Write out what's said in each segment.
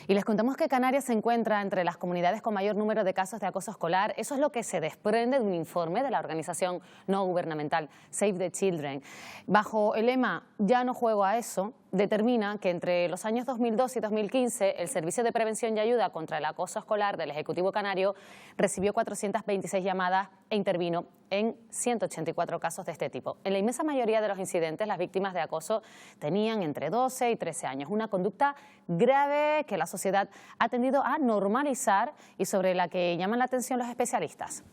Y les contamos que Canarias se encuentra entre las comunidades con mayor número de casos de acoso escolar. Eso es lo que se desprende de un informe de la organización no gubernamental Save the Children. Bajo el lema "Ya no juego a eso", determina que entre los años 2002 y 2015 el Servicio de Prevención y Ayuda contra el Acoso Escolar del Ejecutivo Canario recibió 426 llamadas e intervino en 184 casos de este tipo. En la inmensa mayoría de los incidentes, las víctimas de acoso tenían entre 12 y 13 años, una conducta grave que la sociedad ha tendido a normalizar y sobre la que llaman la atención los especialistas.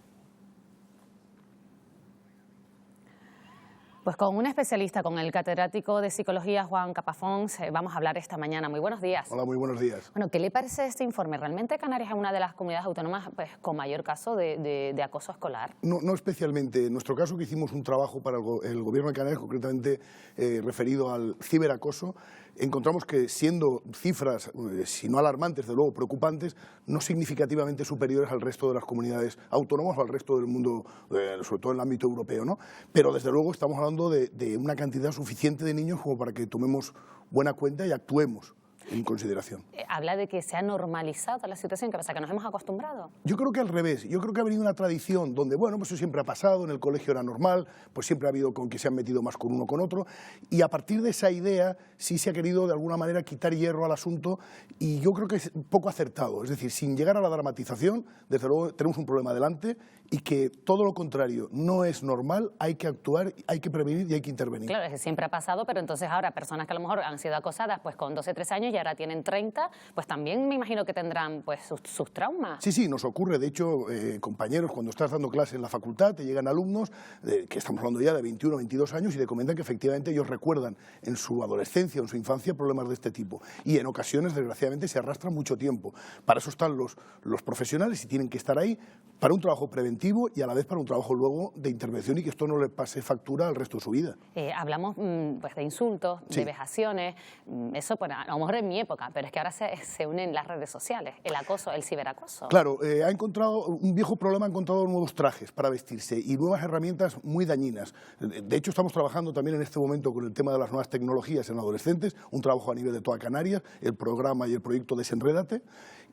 Pues con un especialista, con el catedrático de Psicología Juan Capafons, vamos a hablar esta mañana. Muy buenos días. Hola, muy buenos días. Bueno, ¿qué le parece este informe? ¿Realmente Canarias es una de las comunidades autónomas con mayor caso de acoso escolar? No especialmente. En nuestro caso, que hicimos un trabajo para el Gobierno de Canarias, concretamente referido al ciberacoso, encontramos que siendo cifras, si no alarmantes, de luego preocupantes, no significativamente superiores al resto de las comunidades autónomas o al resto del mundo, sobre todo en el ámbito europeo, ¿no? Pero desde luego estamos hablando de una cantidad suficiente de niños como para que tomemos buena cuenta y actuemos en consideración. Habla de que se ha normalizado la situación, ¿qué pasa? ¿Que nos hemos acostumbrado? Yo creo que al revés. Yo creo que ha venido una tradición donde, bueno, pues eso siempre ha pasado, en el colegio era normal, pues siempre ha habido con que se han metido más con uno con otro, y a partir de esa idea sí se ha querido de alguna manera quitar hierro al asunto, y yo creo que es poco acertado. Es decir, sin llegar a la dramatización, desde luego tenemos un problema delante, y que todo lo contrario no es normal, hay que actuar, hay que prevenir y hay que intervenir. Claro, es que siempre ha pasado, pero entonces ahora personas que a lo mejor han sido acosadas pues con 12, 13 años y ahora tienen 30, pues también me imagino que tendrán pues sus traumas. Sí, nos ocurre. De hecho, compañeros, cuando estás dando clase en la facultad, te llegan alumnos, que estamos hablando ya de 21, 22 años, y te comentan que efectivamente ellos recuerdan en su adolescencia o en su infancia problemas de este tipo. Y en ocasiones, desgraciadamente, se arrastran mucho tiempo. Para eso están los profesionales y tienen que estar ahí para un trabajo preventivo y a la vez para un trabajo luego de intervención y que esto no le pase factura al resto de su vida. Hablamos pues de insultos, sí, de vejaciones, eso pues, a lo mejor en mi época, pero es que ahora se unen las redes sociales, el acoso, el ciberacoso. Claro, un viejo problema ha encontrado nuevos trajes para vestirse y nuevas herramientas muy dañinas. De hecho, estamos trabajando también en este momento con el tema de las nuevas tecnologías en adolescentes, un trabajo a nivel de toda Canarias, el programa y el proyecto Desenrédate,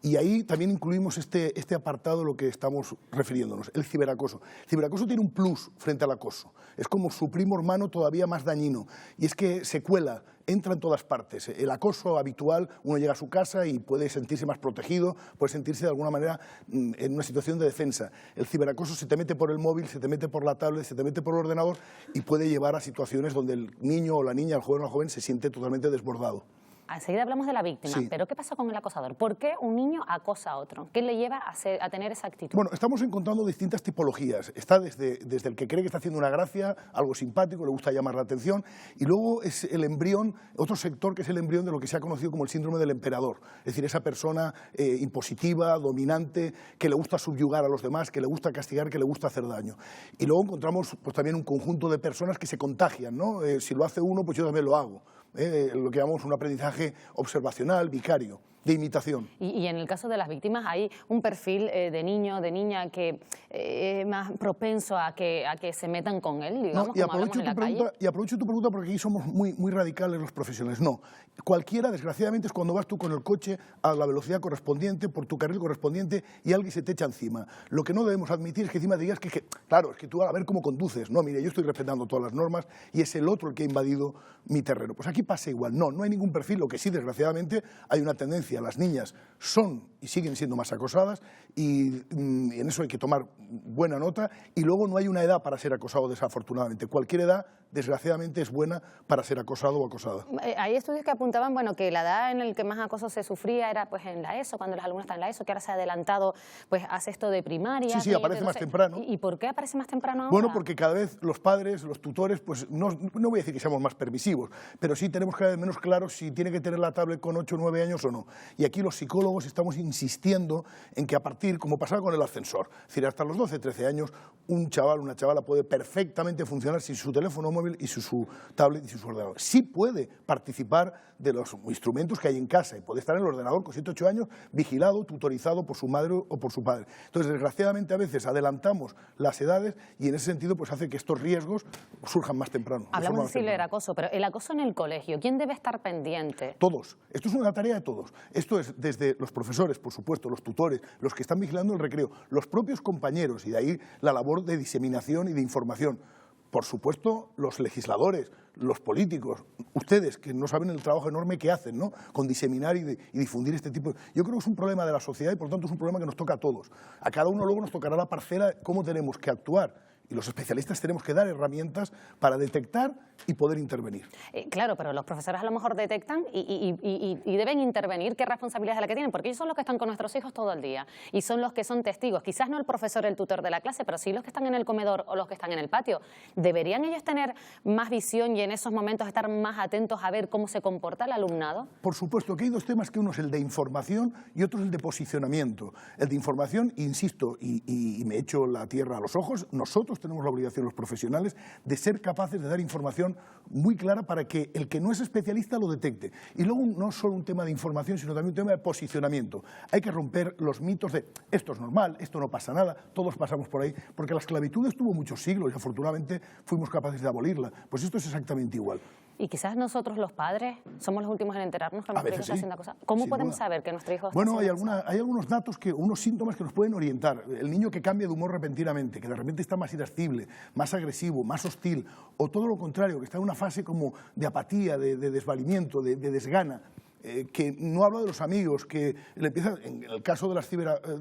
y ahí también incluimos este apartado de lo que estamos refiriéndonos, el ciberacoso. El ciberacoso tiene un plus frente al acoso, es como su primo hermano todavía más dañino, y es que se cuela, entra en todas partes. El acoso habitual, uno llega a su casa y puede sentirse más protegido, puede sentirse de alguna manera en una situación de defensa. El ciberacoso se te mete por el móvil, se te mete por la tablet, se te mete por el ordenador y puede llevar a situaciones donde el niño o la niña, el joven o la joven se siente totalmente desbordado. Enseguida hablamos de la víctima, sí, pero ¿qué pasa con el acosador? ¿Por qué un niño acosa a otro? ¿Qué le lleva a tener esa actitud? Bueno, estamos encontrando distintas tipologías. Está desde el que cree que está haciendo una gracia, algo simpático, le gusta llamar la atención, y luego es el embrión, otro sector que es el embrión de lo que se ha conocido como el síndrome del emperador. Es decir, esa persona impositiva, dominante, que le gusta subyugar a los demás, que le gusta castigar, que le gusta hacer daño. Y luego encontramos pues, también un conjunto de personas que se contagian, ¿no? Si lo hace uno, pues yo también lo hago. Lo que llamamos un aprendizaje observacional, vicario, de imitación. Y en el caso de las víctimas hay un perfil de niño, de niña que es más propenso a que se metan con él, digamos, y como hablamos en la calle. Y aprovecho tu pregunta porque aquí somos muy radicales los profesionales. No, cualquiera, desgraciadamente, es cuando vas tú con el coche a la velocidad correspondiente, por tu carril correspondiente, y alguien se te echa encima. Lo que no debemos admitir es que encima digas claro, es que tú a ver cómo conduces. No, mire, yo estoy respetando todas las normas y es el otro el que ha invadido mi terreno. Pues aquí pasa igual. No hay ningún perfil. Lo que sí, desgraciadamente, hay una tendencia. Las niñas son y siguen siendo más acosadas y en eso hay que tomar buena nota, y luego no hay una edad para ser acosado, desafortunadamente. Cualquier edad, desgraciadamente, es buena para ser acosado o acosada. Hay estudios que apuntaban, bueno, que la edad en la que más acoso se sufría era pues en la ESO, cuando los alumnos están en la ESO, que ahora se ha adelantado pues a sexto de primaria. Sí, aparece más temprano. ¿Y por qué aparece más temprano ahora? Bueno, porque cada vez los padres, los tutores, pues no voy a decir que seamos más permisivos, pero sí tenemos cada vez menos claro si tiene que tener la tablet con 8 o 9 años o no. Y aquí los psicólogos estamos insistiendo en que a partir, como pasaba con el ascensor, es decir, hasta los 12, 13 años, un chaval, una chavala puede perfectamente funcionar sin su teléfono móvil y su tablet y su ordenador. Sí puede participar de los instrumentos que hay en casa y puede estar en el ordenador con 7 o 8 años vigilado, tutorizado por su madre o por su padre. Entonces, desgraciadamente, a veces adelantamos las edades y en ese sentido pues hace que estos riesgos surjan más temprano. Hablamos de ciberacoso, pero el acoso en el colegio, ¿quién debe estar pendiente? Todos. Esto es una tarea de todos. Esto es desde los profesores, por supuesto, los tutores, los que están vigilando el recreo, los propios compañeros, y de ahí la labor de diseminación y de información. Por supuesto, los legisladores, los políticos, ustedes que no saben el trabajo enorme que hacen, ¿no?, con diseminar y difundir este tipo de... Yo creo que es un problema de la sociedad y por tanto es un problema que nos toca a todos. A cada uno luego nos tocará la parcela, cómo tenemos que actuar. Y los especialistas tenemos que dar herramientas para detectar y poder intervenir. Claro, pero los profesores a lo mejor detectan y deben intervenir. ¿Qué responsabilidad es la que tienen? Porque ellos son los que están con nuestros hijos todo el día y son los que son testigos. Quizás no el profesor, el tutor de la clase, pero sí los que están en el comedor o los que están en el patio. ¿Deberían ellos tener más visión y en esos momentos estar más atentos a ver cómo se comporta el alumnado? Por supuesto que hay dos temas, que uno es el de información y otro es el de posicionamiento. El de información, insisto, y me echo la tierra a los ojos, nosotros tenemos la obligación, los profesionales, de ser capaces de dar información muy clara para que el que no es especialista lo detecte. Y luego no solo un tema de información, sino también un tema de posicionamiento. Hay que romper los mitos de esto es normal, esto no pasa nada, todos pasamos por ahí, porque la esclavitud estuvo muchos siglos y afortunadamente fuimos capaces de abolirla. Pues esto es exactamente igual. Y quizás nosotros los padres somos los últimos en enterarnos que nuestro hijo está haciendo cosas. ¿Cómo sin podemos duda saber que nuestro hijo está Bueno, haciendo cosas? hay algunos datos, unos síntomas que nos pueden orientar. El niño que cambia de humor repentinamente, que de repente está más irascible, más agresivo, más hostil, o todo lo contrario, que está en una fase como de apatía, de desvalimiento, de desgana, que no habla de los amigos, que le empieza, en el caso del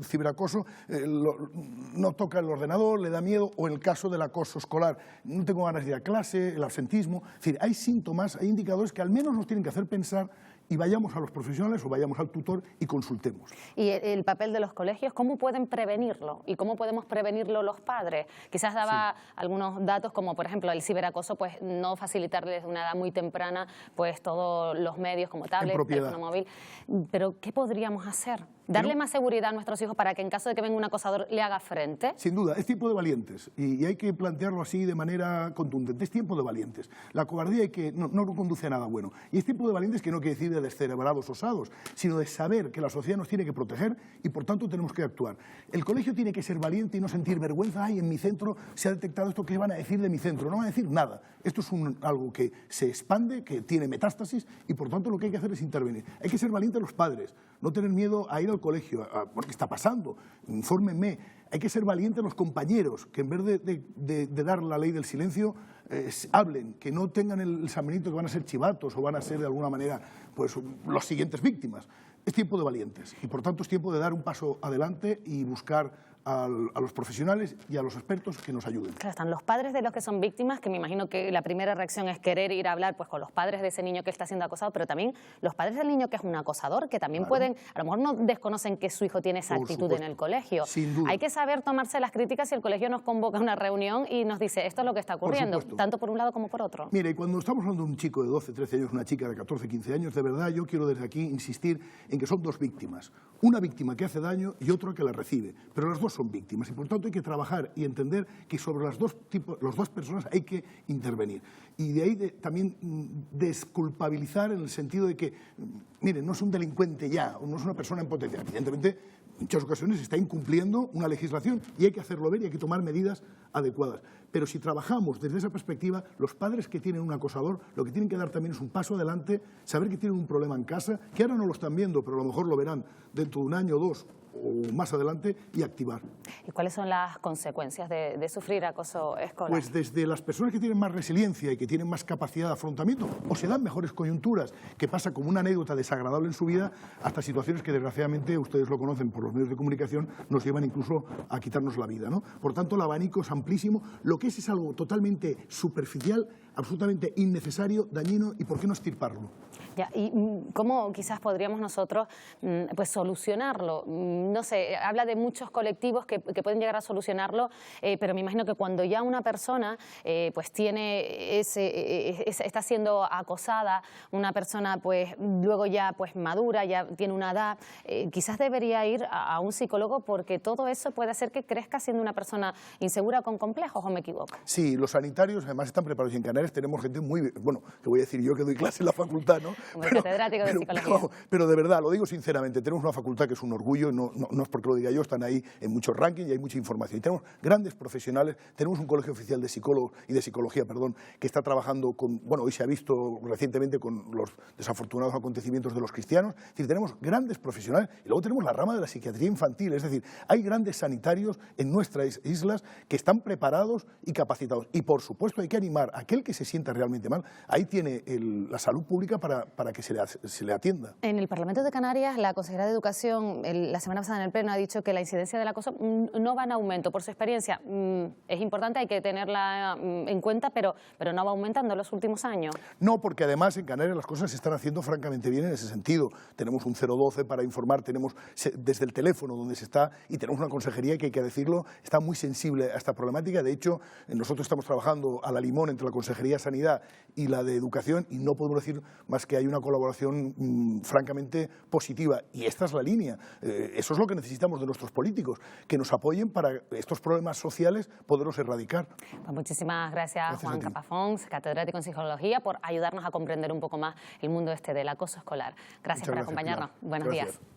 ciberacoso, no toca el ordenador, le da miedo, o en el caso del acoso escolar, no tengo ganas de ir a clase, el absentismo. Es decir, hay síntomas, hay indicadores que al menos nos tienen que hacer pensar y vayamos a los profesionales o vayamos al tutor y consultemos. Y el papel de los colegios, ¿cómo pueden prevenirlo? ¿Y cómo podemos prevenirlo los padres? Quizás daba algunos datos como, por ejemplo, el ciberacoso, pues no facilitarles de una edad muy temprana pues todos los medios como tablet, teléfono móvil. Pero, ¿qué podríamos hacer? ¿Darle más seguridad a nuestros hijos para que en caso de que venga un acosador le haga frente? Sin duda, es tiempo de valientes y hay que plantearlo así de manera contundente. Es tiempo de valientes. La cobardía no conduce a nada bueno. Y es tiempo de valientes, que no quiere decir de descerebrados osados, sino de saber que la sociedad nos tiene que proteger y por tanto tenemos que actuar. El colegio tiene que ser valiente y no sentir vergüenza. Ay, en mi centro se ha detectado esto, ¿qué van a decir de mi centro? No van a decir nada. Esto es algo que se expande, que tiene metástasis y por tanto lo que hay que hacer es intervenir. Hay que ser valientes los padres, no tener miedo a ir al colegio, porque está pasando, infórmenme. Hay que ser valientes los compañeros, que en vez de dar la ley del silencio, hablen, que no tengan el San Benito que van a ser chivatos o van a ser de alguna manera pues los siguientes víctimas. Es tiempo de valientes y por tanto es tiempo de dar un paso adelante y buscar a los profesionales y a los expertos que nos ayuden. Claro, están los padres de los que son víctimas, que me imagino que la primera reacción es querer ir a hablar pues con los padres de ese niño que está siendo acosado, pero también los padres del niño que es un acosador, que también pueden, a lo mejor no desconocen que su hijo tiene esa actitud en el colegio. Sin duda. Hay que saber tomarse las críticas si el colegio nos convoca a una reunión y nos dice esto es lo que está ocurriendo, tanto por un lado como por otro. Mira, y cuando estamos hablando de un chico de 12, 13 años, una chica de 14, 15 años, de verdad yo quiero desde aquí insistir en que son dos víctimas. Una víctima que hace daño y otra que la recibe, pero las dos son víctimas y por tanto hay que trabajar y entender que sobre las dos personas hay que intervenir. Y de ahí también desculpabilizar en el sentido de que, miren, no es un delincuente ya, o no es una persona en potencia. Evidentemente, en muchas ocasiones se está incumpliendo una legislación y hay que hacerlo ver y hay que tomar medidas adecuadas. Pero si trabajamos desde esa perspectiva, los padres que tienen un acosador lo que tienen que dar también es un paso adelante, saber que tienen un problema en casa, que ahora no lo están viendo, pero a lo mejor lo verán dentro de un año o dos o más adelante, y activar. ¿Y cuáles son las consecuencias de sufrir acoso escolar? Pues desde las personas que tienen más resiliencia y que tienen más capacidad de afrontamiento o se dan mejores coyunturas, que pasa como una anécdota desagradable en su vida, hasta situaciones que desgraciadamente, ustedes lo conocen por los medios de comunicación, nos llevan incluso a quitarnos la vida, ¿no? Por tanto, el abanico es amplísimo. Lo que es algo totalmente superficial, absolutamente innecesario, dañino, y ¿por qué no extirparlo? Ya, ¿y cómo quizás podríamos nosotros pues solucionarlo? No sé, habla de muchos colectivos que pueden llegar a solucionarlo, pero me imagino que cuando ya una persona pues tiene está siendo acosada, una persona pues luego ya pues madura, ya tiene una edad, quizás debería ir a un psicólogo, porque todo eso puede hacer que crezca siendo una persona insegura con complejos, ¿o me equivoco? Sí, los sanitarios además están preparados y en Canarias tenemos gente muy, bueno, te voy a decir yo que doy clase en la facultad, ¿no? como el catedrático de psicología. Pero de verdad, lo digo sinceramente, tenemos una facultad que es un orgullo, no es porque lo diga yo, están ahí en muchos rankings y hay mucha información. Y tenemos grandes profesionales, tenemos un colegio oficial de psicólogos y de psicología, que está trabajando con, bueno, hoy se ha visto recientemente con los desafortunados acontecimientos de los cristianos. Es decir, tenemos grandes profesionales y luego tenemos la rama de la psiquiatría infantil, es decir, hay grandes sanitarios en nuestras islas que están preparados y capacitados. Y por supuesto hay que animar a aquel que se sienta realmente mal, ahí tiene la salud pública para que se le atienda. En el Parlamento de Canarias, la consejera de Educación, la semana pasada en el Pleno, ha dicho que la incidencia del acoso no va en aumento. Por su experiencia, es importante, hay que tenerla en cuenta, pero no va aumentando en los últimos años. No, porque además en Canarias las cosas se están haciendo francamente bien en ese sentido. Tenemos un 012 para informar, tenemos desde el teléfono donde se está, y tenemos una consejería que hay que decirlo, está muy sensible a esta problemática. De hecho, nosotros estamos trabajando a la limón entre la Consejería de Sanidad y la de Educación y no podemos decir más que hay una colaboración francamente positiva. Y esta es la línea. Eso es lo que necesitamos de nuestros políticos, que nos apoyen para estos problemas sociales poderlos erradicar. Pues muchísimas gracias Juan Capafons, catedrático en psicología, por ayudarnos a comprender un poco más el mundo este del acoso escolar. Gracias por acompañarnos. Buenos días.